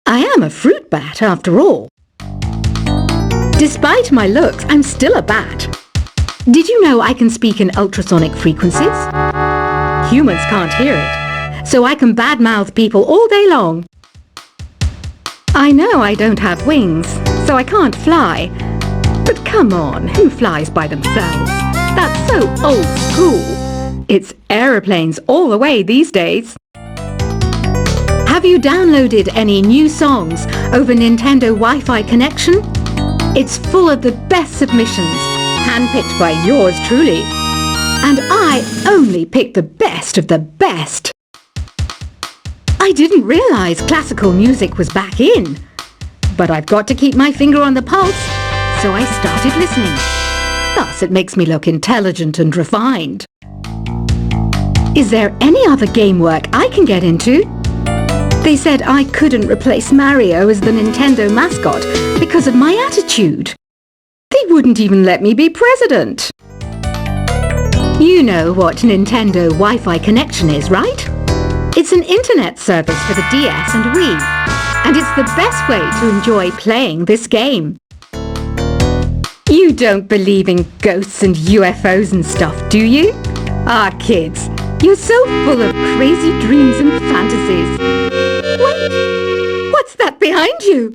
I am a fruit bat after all. Despite my looks, I'm still a bat. Did you know I can speak in ultrasonic frequencies? Humans can't hear it, so I can badmouth people all day long. I know I don't have wings, so I can't fly. But come on, who flies by themselves? That's so old school. It's aeroplanes all the way these days. Have you downloaded any new songs over Nintendo Wi-Fi connection? It's full of the best submissions, handpicked by yours truly. And I only pick the best of the best. I didn't realise classical music was back in. But I've got to keep my finger on the pulse, so I started listening. Thus it makes me look intelligent and refined. Is there any other game work I can get into? They said I couldn't replace Mario as the Nintendo mascot because of my attitude. They wouldn't even let me be president. You know what Nintendo Wi-Fi connection is, right? It's an internet service for the DS and Wii, and it's the best way to enjoy playing this game. You don't believe in ghosts and UFOs and stuff, do you? Ah, kids, you're so full of crazy dreams and fantasies. Wait, what's that behind you?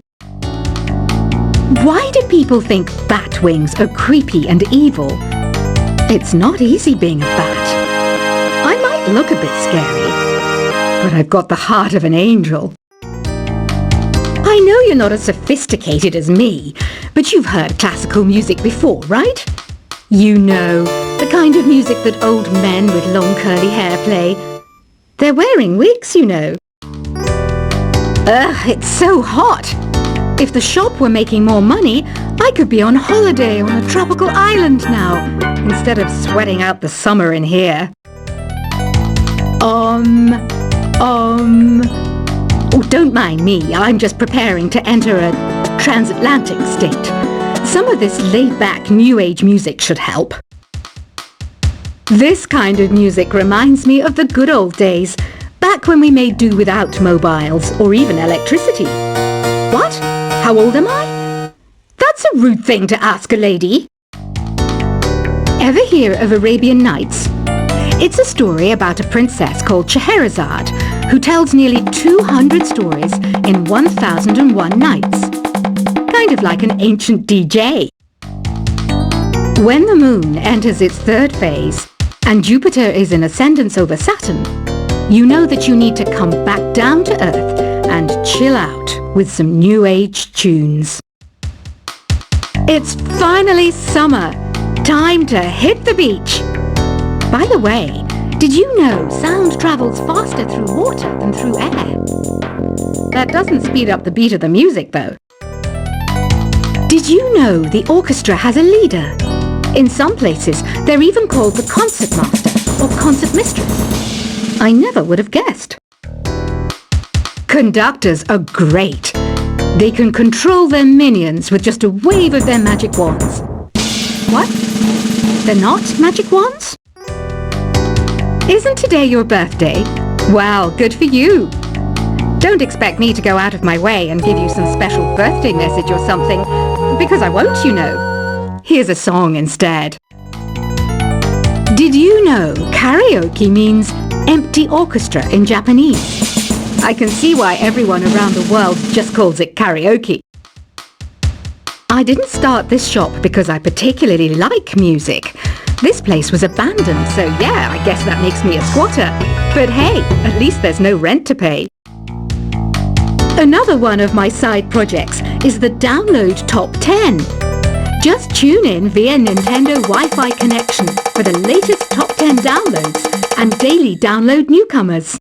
Why do people think bat wings are creepy and evil? It's not easy being a bat. I might look a bit scary, but I've got the heart of an angel. I know you're not as sophisticated as me, but you've heard classical music before, right? You know, the kind of music that old men with long curly hair play. They're wearing wigs, you know. Ugh, it's so hot. If the shop were making more money, I could be on holiday on a tropical island now, instead of sweating out the summer in here. Oh, don't mind me. I'm just preparing to enter a transatlantic state. Some of this laid-back New Age music should help. This kind of music reminds me of the good old days, back when we made do without mobiles or even electricity. What? How old am I? That's a rude thing to ask a lady. Ever hear of Arabian Nights? It's a story about a princess called Scheherazade who tells nearly 200 stories in 1001 nights. Kind of like an ancient DJ. When the moon enters its third phase and Jupiter is in ascendance over Saturn, you know that you need to come back down to Earth and chill out with some New Age tunes. It's finally summer. Time to hit the beach. By the way, did you know sound travels faster through water than through air? That doesn't speed up the beat of the music, though. Did you know the orchestra has a leader? In some places, they're even called the concertmaster or concert mistress. I never would have guessed. Conductors are great. They can control their minions with just a wave of their magic wands. What? They're not magic wands? Isn't today your birthday? Well, good for you. Don't expect me to go out of my way and give you some special birthday message or something, because I won't, you know. Here's a song instead. Did you know karaoke means empty orchestra in Japanese? I can see why everyone around the world just calls it karaoke. I didn't start this shop because I particularly like music. This place was abandoned, so yeah, I guess that makes me a squatter. But hey, at least there's no rent to pay. Another one of my side projects is the Download Top 10. Just tune in via Nintendo Wi-Fi connection for the latest top 10 downloads and daily download newcomers.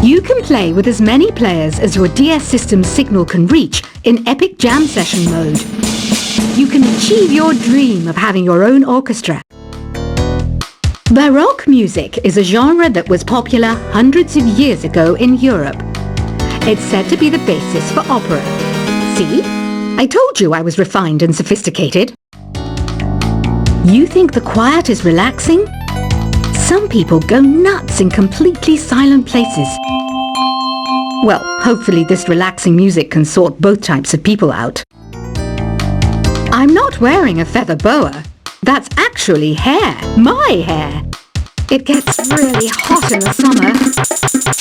You can play with as many players as your DS system's signal can reach in Epic Jam Session mode. You can achieve your dream of having your own orchestra. Baroque music is a genre that was popular hundreds of years ago in Europe. It's said to be the basis for opera. See? I told you I was refined and sophisticated. You think the quiet is relaxing? Some people go nuts in completely silent places. Well, hopefully this relaxing music can sort both types of people out. I'm not wearing a feather boa. That's actually hair, my hair. It gets really hot in the summer.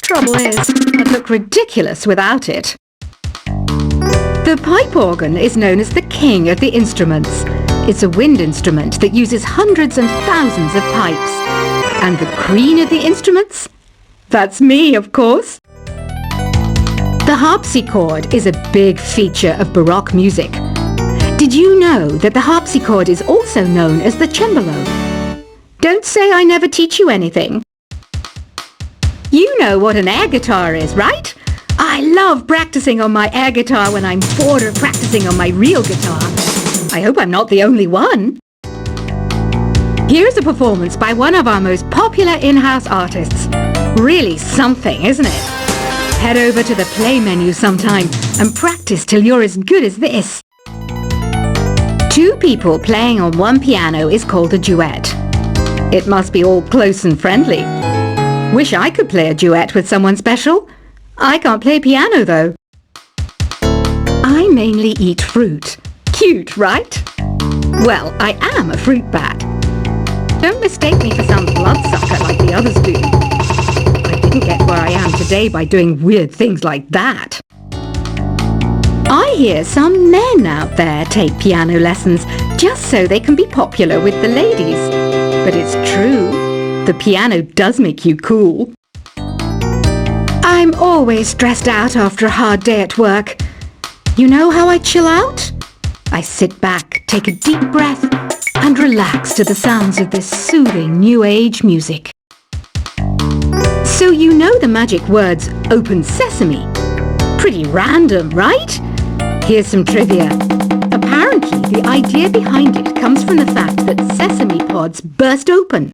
Trouble is, I'd look ridiculous without it. The pipe organ is known as the king of the instruments. It's a wind instrument that uses hundreds and thousands of pipes. And the queen of the instruments? That's me, of course. The harpsichord is a big feature of Baroque music. Did you know that the harpsichord is also known as the cembalo? Don't say I never teach you anything. You know what an air guitar is, right? I love practicing on my air guitar when I'm bored of practicing on my real guitar. I hope I'm not the only one. Here's a performance by one of our most popular in-house artists. Really something, isn't it? Head over to the play menu sometime and practice till you're as good as this. Two people playing on one piano is called a duet. It must be all close and friendly. Wish I could play a duet with someone special. I can't play piano though. I mainly eat fruit. Cute, right? Well, I am a fruit bat. Don't mistake me for some bloodsucker like the others do. I didn't get where I am today by doing weird things like that. I hear some men out there take piano lessons just so they can be popular with the ladies. But it's true. The piano does make you cool. I'm always stressed out after a hard day at work. You know how I chill out? I sit back, take a deep breath, and relax to the sounds of this soothing new age music. So you know the magic words "open sesame"? Pretty random, right? Here's some trivia. Apparently, the idea behind it comes from the fact that sesame pods burst open.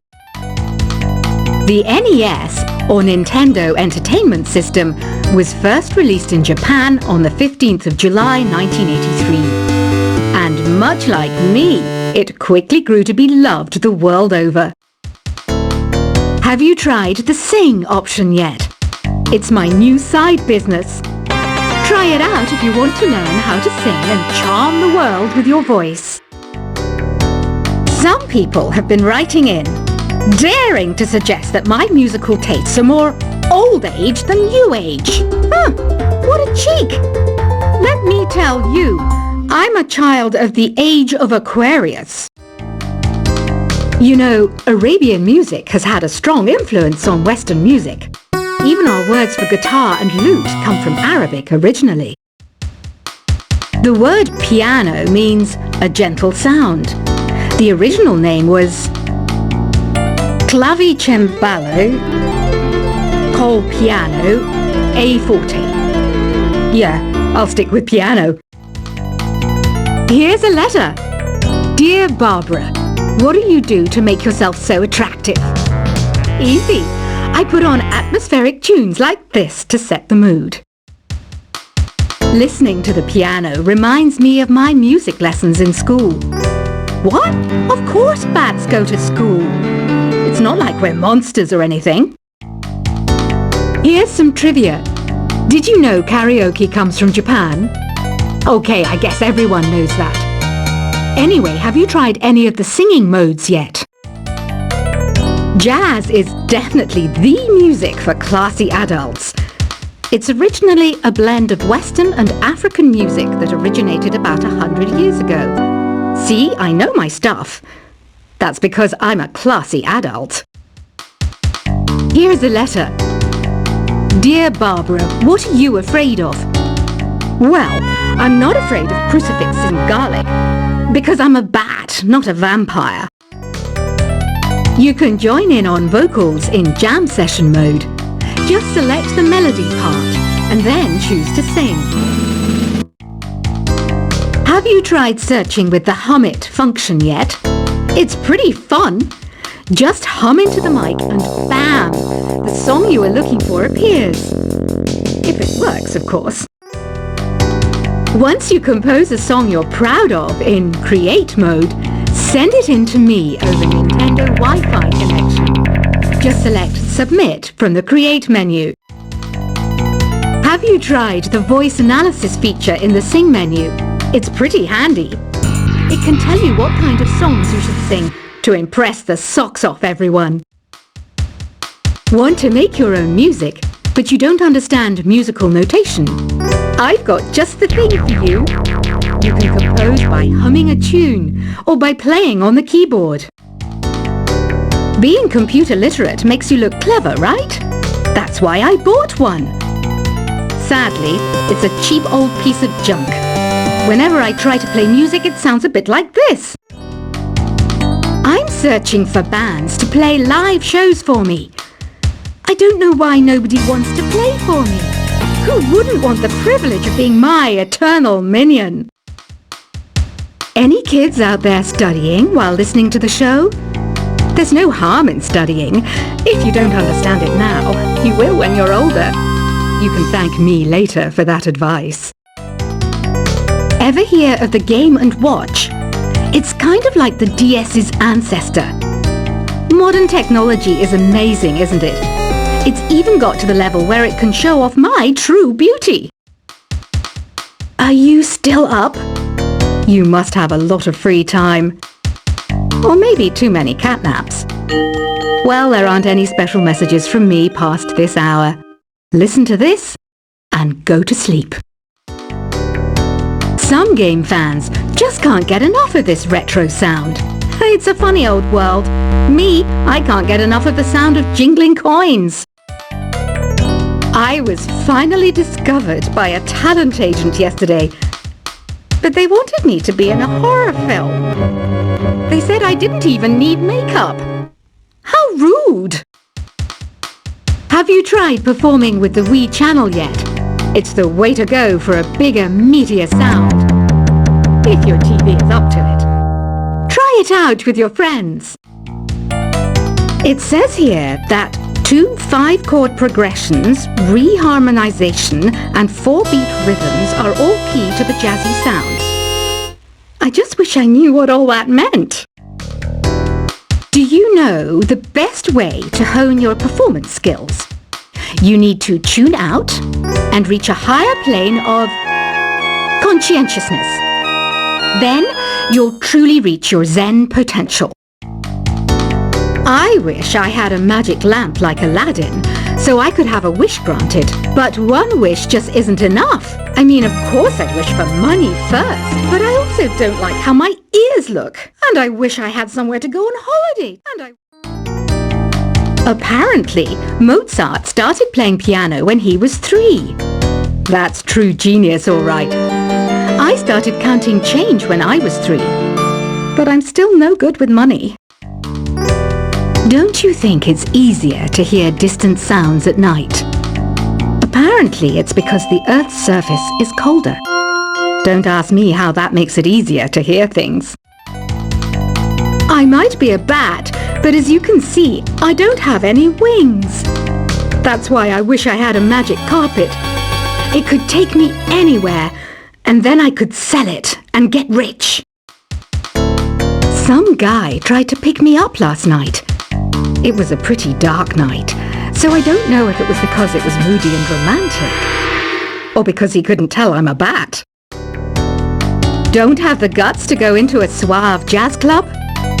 The NES, or Nintendo Entertainment System, was first released in Japan on the 15th of July 1983. And much like me, it quickly grew to be loved the world over. Have you tried the Sing option yet? It's my new side business. Try it out if you want to learn how to sing and charm the world with your voice. Some people have been writing in, daring to suggest that my musical tastes are more old age than new age. What a cheek! Let me tell you, I'm a child of the age of Aquarius. You know, Arabian music has had a strong influence on Western music. Even our words for guitar and lute come from Arabic originally. The word piano means a gentle sound. The original name was clavicembalo col piano a forte. Yeah, I'll stick with piano. Here's a letter. Dear Barbara, what do you do to make yourself so attractive? Easy. I put on atmospheric tunes like this to set the mood. Listening to the piano reminds me of my music lessons in school. What? Of course bats go to school. It's not like we're monsters or anything. Here's some trivia. Did you know karaoke comes from Japan? Okay, I guess everyone knows that. Anyway, have you tried any of the singing modes yet? Jazz is definitely the music for classy adults. It's originally a blend of Western and African music that originated about 100 years ago. See, I know my stuff. That's because I'm a classy adult. Here's a letter. Dear Barbara, what are you afraid of? Well, I'm not afraid of crucifix and garlic, because I'm a bat, not a vampire. You can join in on vocals in jam session mode. Just select the melody part and then choose to sing. Have you tried searching with the Hum It function yet? It's pretty fun. Just hum into the mic and bam! The song you are looking for appears. If it works, of course. Once you compose a song you're proud of in Create mode, send it in to me over Nintendo Wi-Fi connection. Just select Submit from the Create menu. Have Have you tried the voice analysis feature in the Sing menu? It's pretty handy. It can tell you what kind of songs you should sing to impress the socks off everyone. Want to make your own music, but you don't understand musical notation? I've got just the thing for you. You can compose by humming a tune or by playing on the keyboard. Being computer literate makes you look clever, right? That's why I bought one. Sadly, it's a cheap old piece of junk. Whenever I try to play music, it sounds a bit like this. I'm searching for bands to play live shows for me. I don't know why nobody wants to play for me. Who wouldn't want the privilege of being my eternal minion? Any kids out there studying while listening to the show? There's no harm in studying. If you don't understand it now, you will when you're older. You can thank me later for that advice. Ever hear of the Game & Watch? It's kind of like the DS's ancestor. Modern technology is amazing, isn't it? It's even got to the level where it can show off my true beauty. Are you still up? You must have a lot of free time. Or maybe too many catnaps. Well, there aren't any special messages from me past this hour. Listen to this and go to sleep. Some game fans just can't get enough of this retro sound. It's a funny old world. Me, I can't get enough of the sound of jingling coins. I was finally discovered by a talent agent yesterday, but they wanted me to be in a horror film. They said I didn't even need makeup. How rude! Have you tried performing with the Wii channel yet? It's the way to go for a bigger, meatier sound. If your TV is up to it. Try it out with your friends. It says here that 2 5-chord progressions, reharmonization and 4-beat rhythms are all key to the jazzy sound. I just wish I knew what all that meant. Do you know the best way to hone your performance skills? You need to tune out and reach a higher plane of conscientiousness. Then you'll truly reach your Zen potential. I wish I had a magic lamp like Aladdin, so I could have a wish granted. But one wish just isn't enough. I mean, of course I'd wish for money first, but I also don't like how my ears look. And I wish I had somewhere to go on holiday. Apparently, Mozart started playing piano when he was 3. That's true genius, all right. I started counting change when I was 3, but I'm still no good with money. Don't you think it's easier to hear distant sounds at night? Apparently, it's because the Earth's surface is colder. Don't ask me how that makes it easier to hear things. I might be a bat, but as you can see, I don't have any wings. That's why I wish I had a magic carpet. It could take me anywhere, and then I could sell it and get rich. Some guy tried to pick me up last night. It was a pretty dark night, so I don't know if it was because it was moody and romantic, or because he couldn't tell I'm a bat. Don't have the guts to go into a suave jazz club?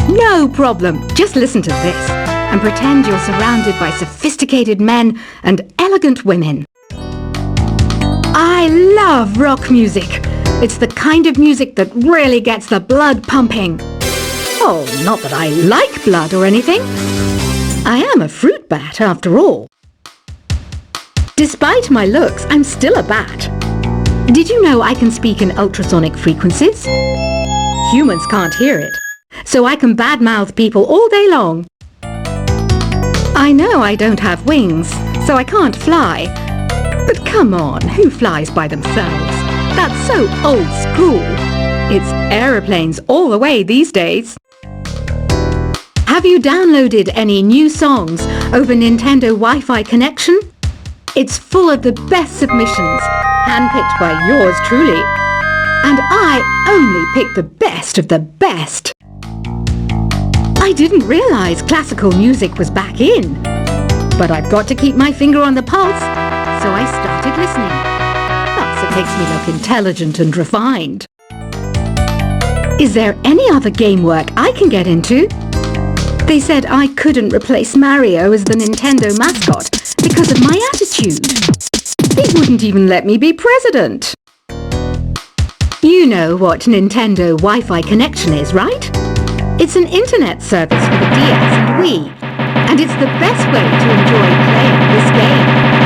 No problem. Just listen to this and pretend you're surrounded by sophisticated men and elegant women. I love rock music. It's the kind of music that really gets the blood pumping. Oh, not that I like blood or anything. I am a fruit bat after all. Despite my looks, I'm still a bat. Did you know I can speak in ultrasonic frequencies? Humans can't hear it, so I can badmouth people all day long. I know I don't have wings, so I can't fly. But come on, who flies by themselves? That's so old school. It's aeroplanes all the way these days. Have you downloaded any new songs over Nintendo Wi-Fi connection? It's full of the best submissions, handpicked by yours truly. And I only pick the best of the best. I didn't realize classical music was back in. But I've got to keep my finger on the pulse, So I started listening. Thus, it makes me look intelligent and refined. Is there any other game work I can get into? They said I couldn't replace Mario as the Nintendo mascot because of my attitude. They wouldn't even let me be president. You know what Nintendo Wi-Fi connection is, right? It's an internet service for the DS and Wii, and it's the best way to enjoy playing this game.